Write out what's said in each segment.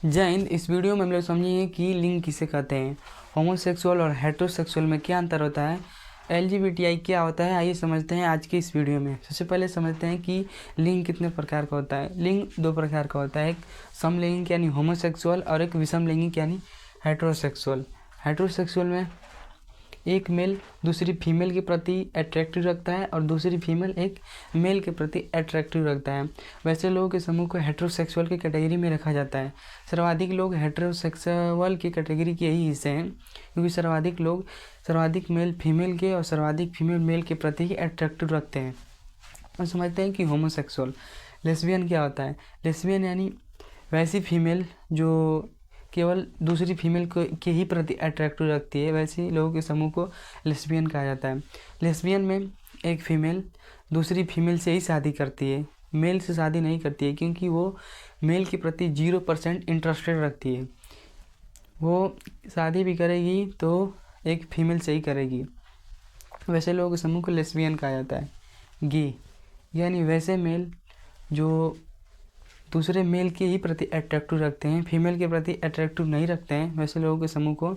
जय हिंद। इस वीडियो में हम लोग समझेंगे कि लिंग किसे कहते हैं, होमोसेक्सुअल और हेटेरोसेक्सुअल में क्या अंतर होता है, एलजीबीटीआई क्या होता है। आइए समझते हैं आज की इस वीडियो में। सबसे पहले समझते हैं कि लिंग कितने प्रकार का होता है। लिंग दो प्रकार का होता है, एक समलैंगिक यानी होमोसेक्सुअल और एक विषमलैंगिक यानी हेटेरोसेक्सुअल। हेटेरोसेक्सुअल में एक मेल दूसरी फीमेल के प्रति अट्रैक्टिव रखता है और दूसरी फीमेल एक मेल के प्रति अट्रैक्टिव रखता है। वैसे लोगों के समूह को हेटेरोसेक्सुअल की कैटेगरी में रखा जाता है। सर्वाधिक लोग हेटेरोसेक्सुअल की कैटेगरी के ही हिस्से हैं, क्योंकि सर्वाधिक मेल फीमेल के और सर्वाधिक फीमेल मेल के प्रति ही अट्रैक्टिव रखते हैं। और समझते हैं कि होमोसेक्सुअल लेस्बियन क्या होता है। लेस्बियन यानी वैसी फीमेल जो केवल दूसरी फीमेल को के ही प्रति अट्रैक्टिव रखती है, वैसे लोगों के समूह को लेस्बियन कहा जाता है। लेस्बियन में एक फीमेल दूसरी फीमेल से ही शादी करती है, मेल से शादी नहीं करती है, क्योंकि वो मेल के प्रति 0% इंटरेस्टेड रखती है। वो शादी भी करेगी तो एक फीमेल से ही करेगी। वैसे लोगों के समूह को लेस्बियन कहा जाता है। गे यानी वैसे मेल जो दूसरे मेल के ही प्रति अट्रैक्टिव रखते हैं, फीमेल के प्रति अट्रैक्टिव नहीं रखते हैं, वैसे लोगों के समूह को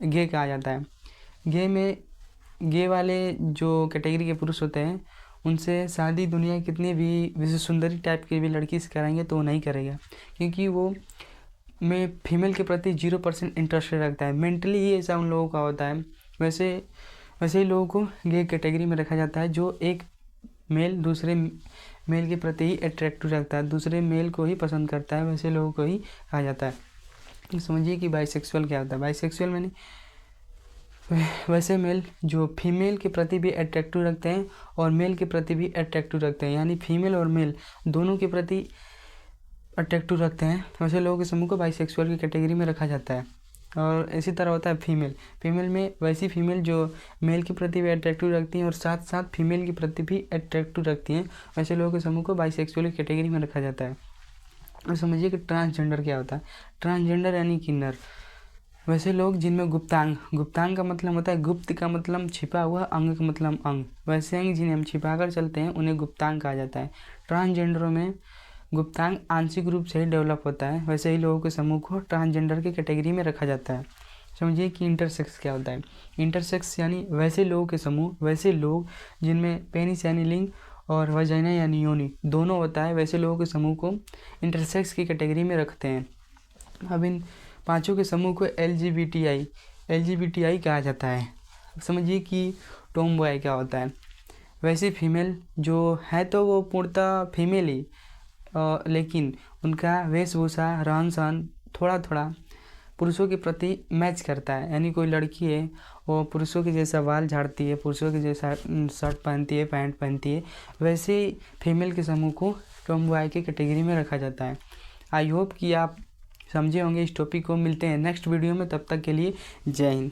गे कहा जाता है। गे वाले जो कैटेगरी के पुरुष होते हैं, उनसे शादी दुनिया की कितनी भी विश्व सुंदरी टाइप की भी लड़की से कराएंगे तो वो नहीं करेगा, क्योंकि वो में फीमेल के प्रति 0% इंटरेस्ट रखता है। मेंटली ही ऐसा उन लोगों का होता है। वैसे ही लोगों को गे कैटेगरी में रखा जाता है, जो एक मेल दूसरे मेल के प्रति ही अट्रैक्टिव रखता है, दूसरे मेल को ही पसंद करता है, वैसे लोगों को ही कहा जाता है। समझिए कि बाइसेक्सुअल क्या होता है। बाइसेक्सुअल मैंने वैसे मेल जो फीमेल के प्रति भी अट्रैक्टिव रखते हैं और मेल के प्रति भी अट्रैक्टिव रखते हैं, यानी फीमेल और मेल दोनों के प्रति अट्रैक्टिव रखते हैं, वैसे लोगों के समूह को बाइसेक्सुअल की कैटेगरी में रखा जाता है। और इसी तरह होता है फीमेल में वैसी फीमेल जो मेल के प्रति भी अट्रैक्टिव रखती हैं और साथ साथ फीमेल के प्रति भी अट्रैक्टिव रखती हैं, वैसे लोगों के समूह को बाइसेक्सुअल की कैटेगरी में रखा जाता है। और समझिए कि ट्रांसजेंडर क्या होता है। ट्रांसजेंडर यानी किन्नर, वैसे लोग जिनमें गुप्तांग का मतलब होता है, गुप्त का मतलब छिपा हुआ, अंग का मतलब अंग, वैसे अंग जिन्हें हम छिपा कर चलते हैं उन्हें गुप्तांग कहा जाता है। ट्रांसजेंडरों में गुप्तांग आंशिक रूप से ही डेवलप होता है, वैसे ही लोगों के समूह को ट्रांसजेंडर की कैटेगरी में रखा जाता है। समझिए कि इंटरसेक्स क्या होता है। इंटरसेक्स यानी वैसे लोगों के समूह, वैसे लोग जिनमें पेनिस यानी लिंग और वजाइना यानी योनि दोनों होता है, वैसे लोगों के समूह को इंटरसेक्स की कैटेगरी में रखते हैं। अब इन पांचों के समूह को एलजीबीटीआई कहा जाता है। समझिए कि टॉम बॉय क्या होता है। वैसे फीमेल जो है तो वो पूर्णतः फीमेल ही, लेकिन उनका वेशभूषा रहन सहन थोड़ा थोड़ा पुरुषों के प्रति मैच करता है। यानी कोई लड़की है वो पुरुषों के जैसा बाल झाड़ती है, पुरुषों के जैसा शर्ट पहनती है, पैंट पहनती है, वैसे ही फीमेल के समूह को टॉम बॉय की कैटेगरी में रखा जाता है। आई होप कि आप समझे होंगे इस टॉपिक को। मिलते हैं नेक्स्ट वीडियो में, तब तक के लिए जय हिंद।